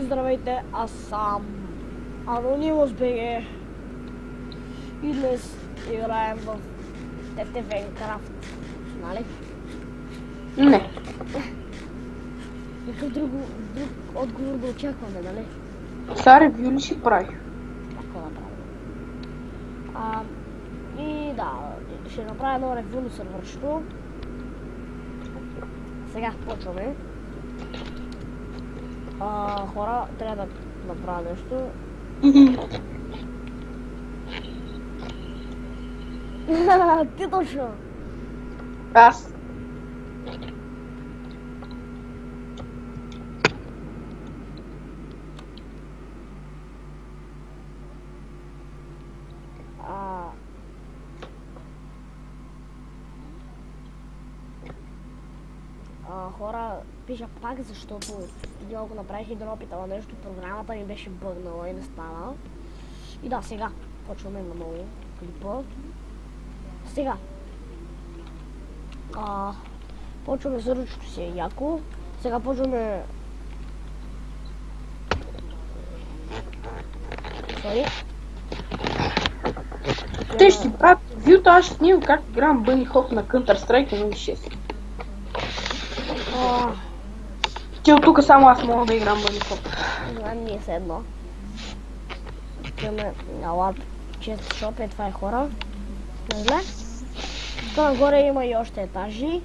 здравейте, аз съм Анонимус БГ и днес играем в TTV Craft, нали? Не. Какъв друг отговор да очакваме, нали? Сега ревю ли си прави? Какво направим? И да, ще направя едно ревю на сървърчето. Сега почваме. Хора, трябва да направя нещо. Ти точно! Аз. Хора, пиша пак, защото видео го направих един опит, ама нещо, програмата ми беше бъгнала и не стана. И да, сега почваме наново клипа. Сега. Почваме сърчето си е яко. Сега почваме... Сори. Те ще си правят ревюто, аз ще снимам как играм Bunny Hop на Counter-Strike 1.6. Ти от тук само аз мога да играм Bunny Hop. Знам, ние са едно. Имаме на лап чест шоп, това е хора. Зле. Тук нагоре има и още етажи.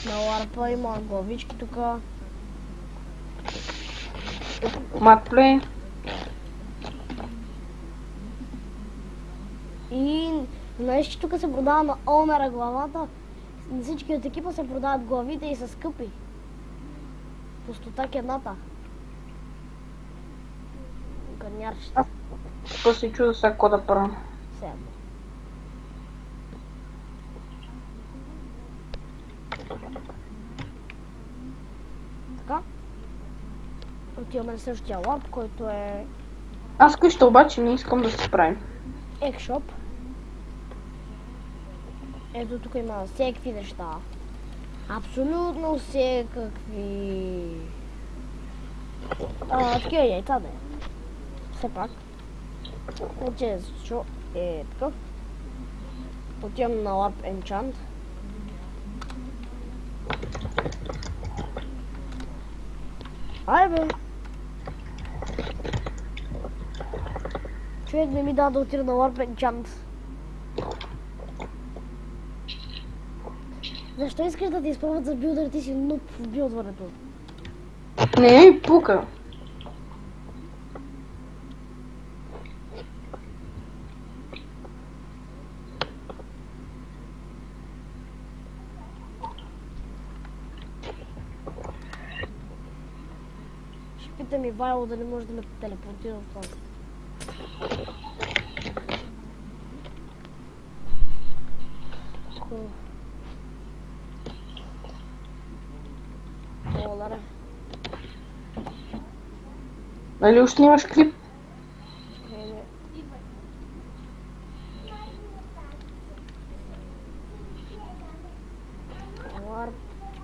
На ларпа има главички тук. Матплей. И знаеш, че тук се продава на омера главата. На всички от екипа се продават главите и са скъпи. По стотак едната. Гърнярчета. Аз тук се чуда сега какво да правя. Сега. Така. Отиваме на същия лап, който е Аз къща обаче не искам да се правим. Екшоп. Ето тук има всякакви неща. Абсолютно всякакви. Такива яйца да е. Все пак. Често е такъв. Отивам на Warp Enchant. Ай бе! Човек не ми дава да отида на Warp Enchant. Защо искаш да ти изпробват за билдър, ти си нуп в билдването? Не ми пука. Ще питам и Вайло дали може да ме телепортира в това. Благодаря. Нали уж снимаш клип?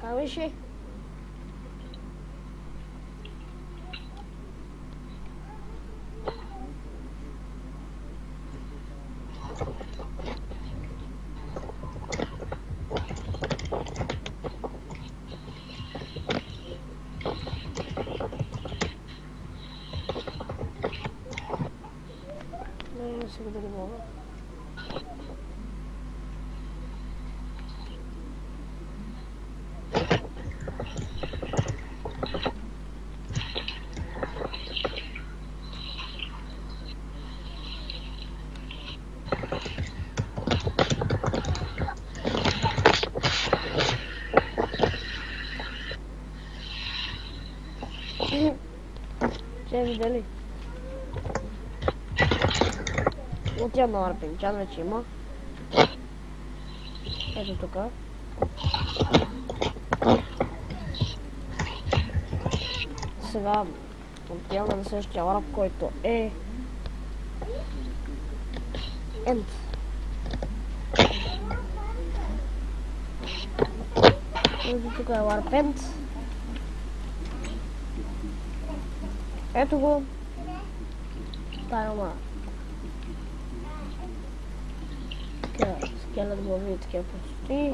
Как беше? Не сега дали мога. Ще видели. Отивам на Warp Enchant, вече има. Ето тук. Сега отиваме на същия лап, който е End. Ето тук е Warp End. Ето го. Тайма. Скелет глави, такива пустоти.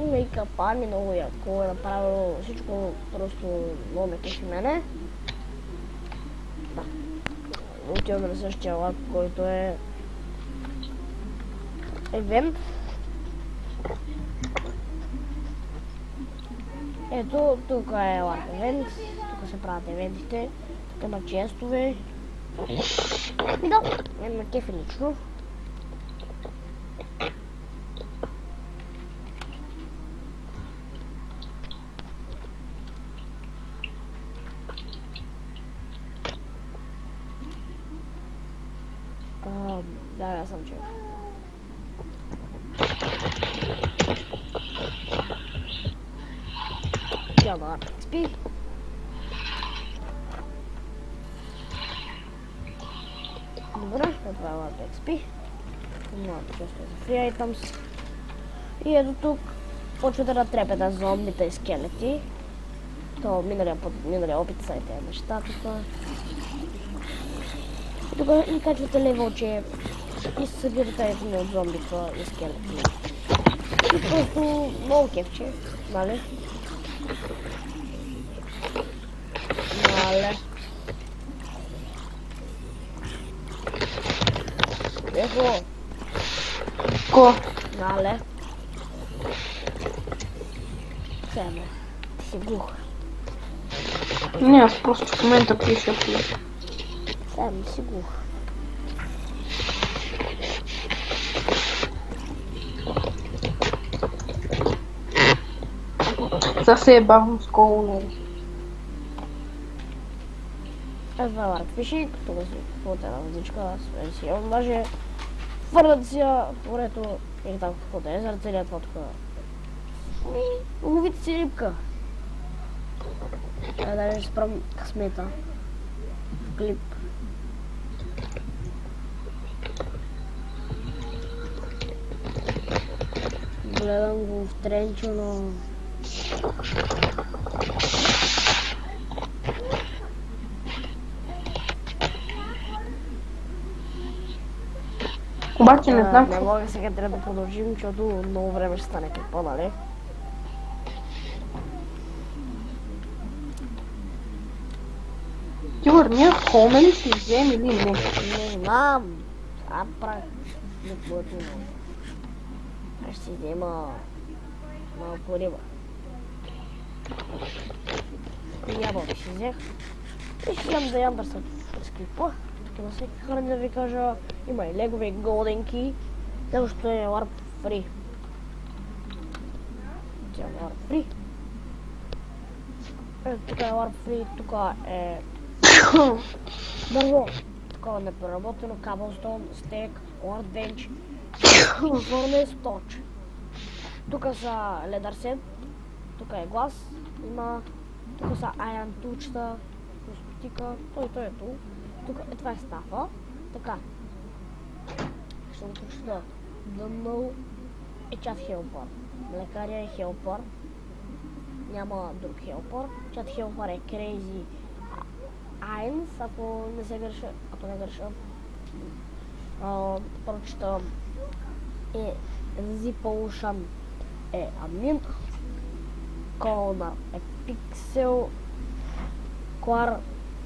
Има и капани, много яко е направило всичко, просто много ме кефи мене. Да. Отиваме на същия лак, който е евент. Ето, тук е лак евент, тук се правят евентите, тук има честове. И да, мен ме кефи лично. Да, аз съм чев. Няма XP. Добре, направя XP. Има често за free items. И ето тук почвате да трепете зомбите и скелети. То миналия опит са и тези неща тук. Тук и качвате левелче и събирате айтеми от зомбите и скелети. И просто много кефче, нали? Нали? Ехо! Ко? Нали? Себе, ти си глух. Не, аз просто в момента пиша. Себе си глух. Сега се е бавно с коло. Това е ларк фишинг, тук си платена музичка, си имам даже върнат си морето или там каквото е, заради целият това тук. Ловите си рибка. Даже ще спрям късмета в клип. Гледам го в тренчо, но... Обаче не знам Не мога сега, трябва да продължим, защото много време ще стане клипа, нали? Тигър, ние хоме ли ще взем или не? Не знам. Правих клипът много. Аз ще си взема малко риба. Ябълки си взех. И ще ям да ям бърса през клипа. Тук има всеки храни да ви кажа. Има и легови голденки. Защото е Warp Free. Тя е Warp Free. Тук е Warp Free, тук е дърво. Такова непроработено, cobblestone, стек, workbench, furnace, torch. Тук са leather set, тук е глас, има, тук са iron тучета, стика, той е тук. Тук е, това е стафа, така. Ще го прочета. Дъмъл е чат хелпър. Лекаря е хелпър. Няма друг хелпър. Чат хелпър е Crazy Айнс, ако не греша. Прочитам е Zipolshan е админ. Колнар е Пиксел.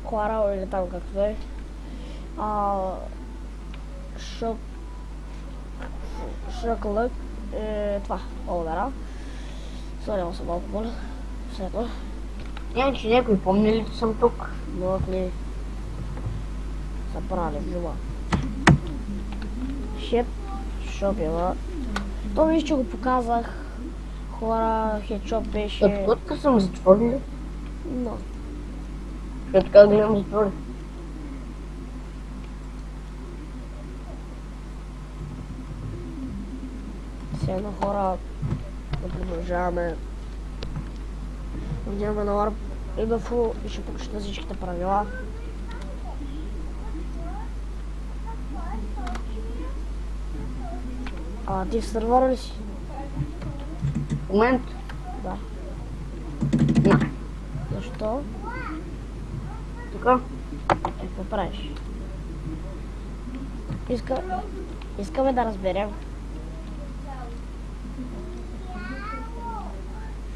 Quaral или там както е. Шъклък е това, олдера. Сорял съм малко моля. Светло. Нямам, че някой помни ли, че съм тук? Могат ли са правили в жума? Хет шопила. То виж, че го показах. Хора, хедшоп беше... Откъде съм затворил? Но. Защото как гледам затворил? Сега на хора да продължаваме. Отиваме на Warp Info и ще прочета всичките правила. Ти в сървъра ли си? В момент? Да. Да. Защо? Така. Какво правиш? Искаме да разберем.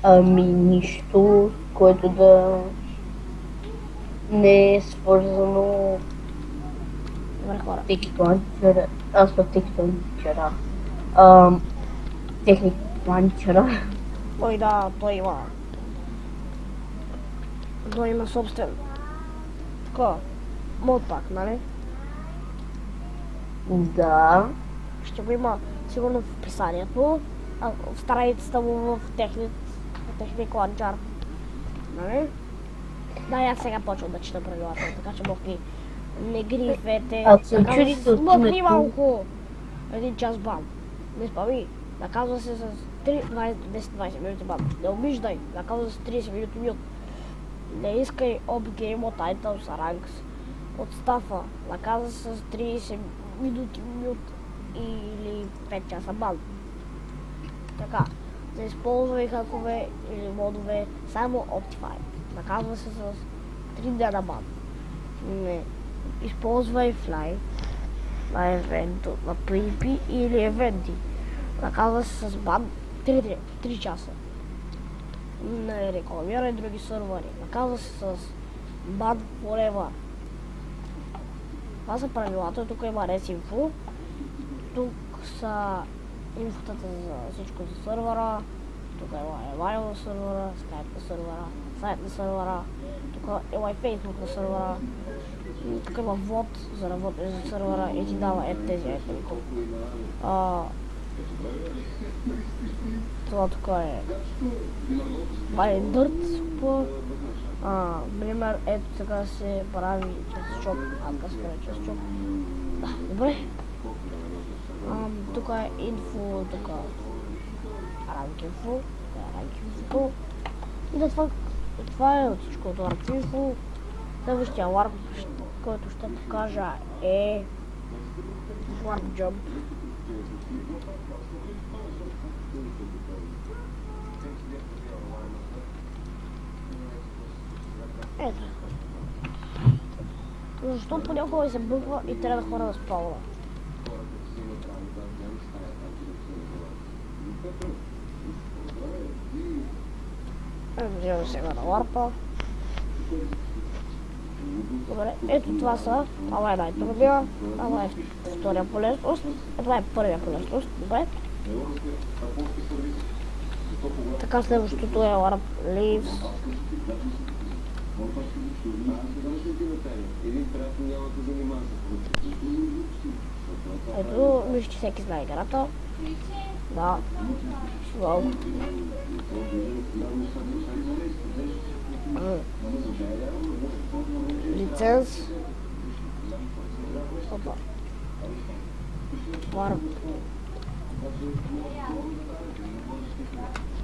Ами нищо, което да не е свързано Добре, хора. тектончера. Аз съм тектончера. Техниканчера. Той да, той има собствен. Така, мод пак, нали? Да. Ще го има сигурно в описанието, а в страницата му в техник ланчар. Нали? Да, аз сега почвам да чета правилата, така че мокни не грифете. Ако се чудите от Мокни името- малко. 1 час бан. Не спави. Наказва се с 10-20 минути бан. Не обиждай. Наказва се с 30 минути мют. Не искай обгейм от items ranks от стафа. Наказва се с 30 минути мют или 5 часа бан. Така. Не използвай хакове или модове само Optify. Наказва се с 3 дена бан. Не използвай Fly на евенто, на PvP или евенти. Наказва се с бан 3 часа. Не рекламирай други сървъри. Наказва се с бан forever. Това са правилата. Тук има ResInfo. Тук са инфотата за всичко за сървъра. Тук има email на сървъра, Skype на сървъра, сайт на сървъра. Тук има и Facebook на сървъра. Тук има вод за работа за сървъра и ти дава тези айтемите. Това тук е Dirt. Например, ето така се прави чрез чоп. Аз се прави чрез чоп. Добре. Тук е инфо, тук rank info, rank info. И да това е от всичко от rank info. Следващия warp, който ще покажа е warp jump. Ето. Защото понякога се бъгва и трябва да хора да спалва. Вземам сега на ларпа. Добре, ето това са. Това е най-трудния. Това е втория полезност. Това е първия полезност. Добре. Така следващото е Warp Leaves. Ето, вижте, всеки знае играта. Да. Вау. Лиценз. Опа. Warp.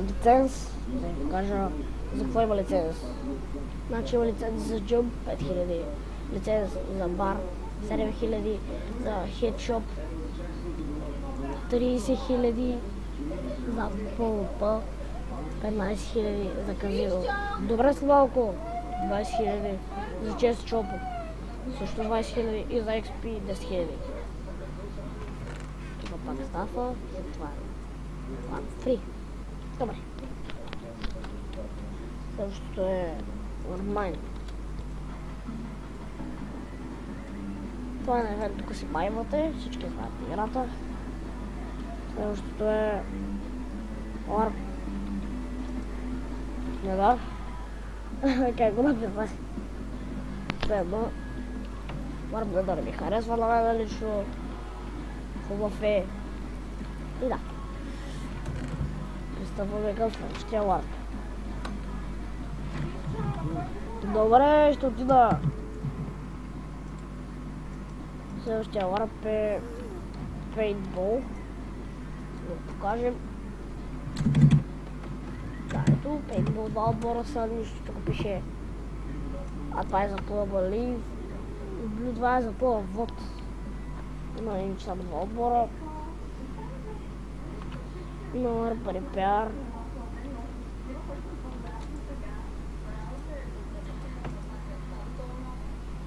Лиценз. Да ви кажа за какво има лиценз. Значи има лиценз за Jump 5000, лиценз за бар 7000, за Headshop 30 000, за PvP 15 000, за казино. Добре след малко 20 000, за Chest Shop също 20 000 и за XP 10 000. Това пак стафа, това е фри. Добре. Следващото е нормално. Това е на евент, тук си баймате, всички знаят играта. Следващото е Warp. Не да. Как го написах? Следно. Warp не да ми харесва на мен лично. Хубав е. И да. Пристъпваме към следващия Warp. Добре, ще отида. Следващия Warp е Paintball. Да покажем. Да, ето, Paintball, два отбора са, нищо тук пише. А това е за Global League. Blue 2 е за Global Vote. Има иначе само два отбора. Има Warp Repair.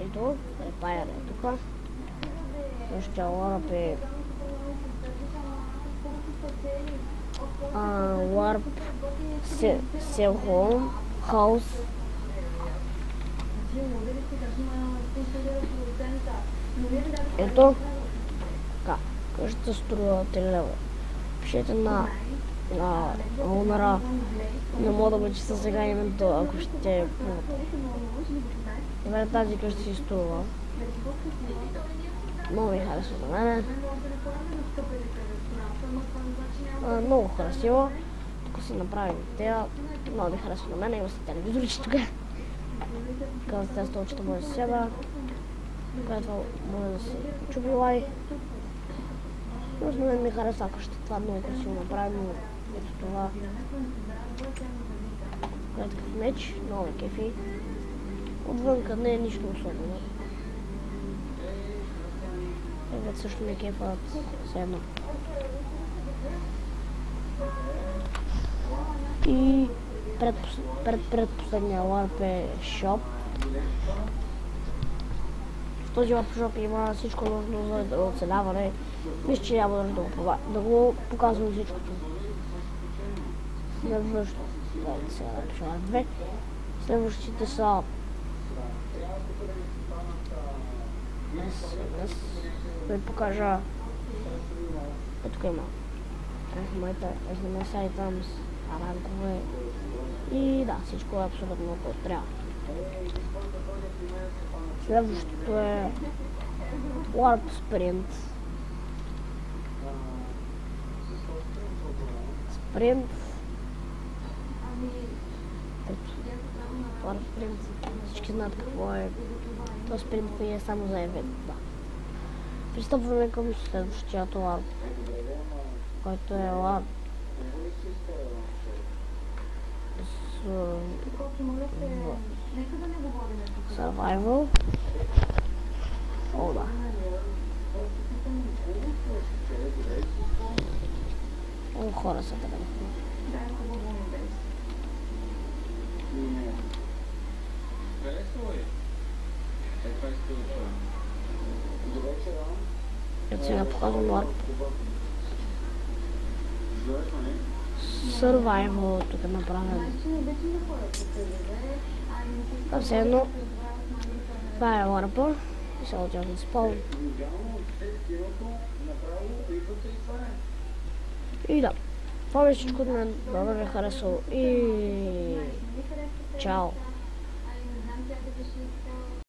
Ето, Empire е тук. Следващия Warp е Warp Cell Home House. Ето, така, къщата струва 3 лева. Пишете на онара, не мога да бъде сега името, ако ще добре, тази къща си струва. Много ми харесва на мене. Много красиво. Тук си направим тея. Много ми харесва на мене. Има си телевизорче тук. Каза тези столчета може да седа. Която може да се чупи лай. Но с мен ми харесва къща. Това е много красиво направено. Ето това. Това такъв меч. Много ме кефи. Отвънка не е нищо особено. Евет също ме кефат все едно. И предпоследния ларп е шоп. В този ларп шоп има всичко нужно за оцеляване. Мисля, че няма да го показвам всичкото. Следващите са да ви покажа. Тук има моите SMS items, рангове и да, всичко е абсолютно което трябва. Следващото е Warp Sprint. Sprint. Warp Sprint. Всички знаят какво е. Това спринт не е само за евент. Да. Пристъпваме към следващия Warp, който е Warp Survival. О, да. Много хора са така. Ето сега показвам Warp Survival, тук е направен. Това все едно. Това е Warp и се отивам на спал. И да, това е всичко от мен. Много ви е харесало и чао!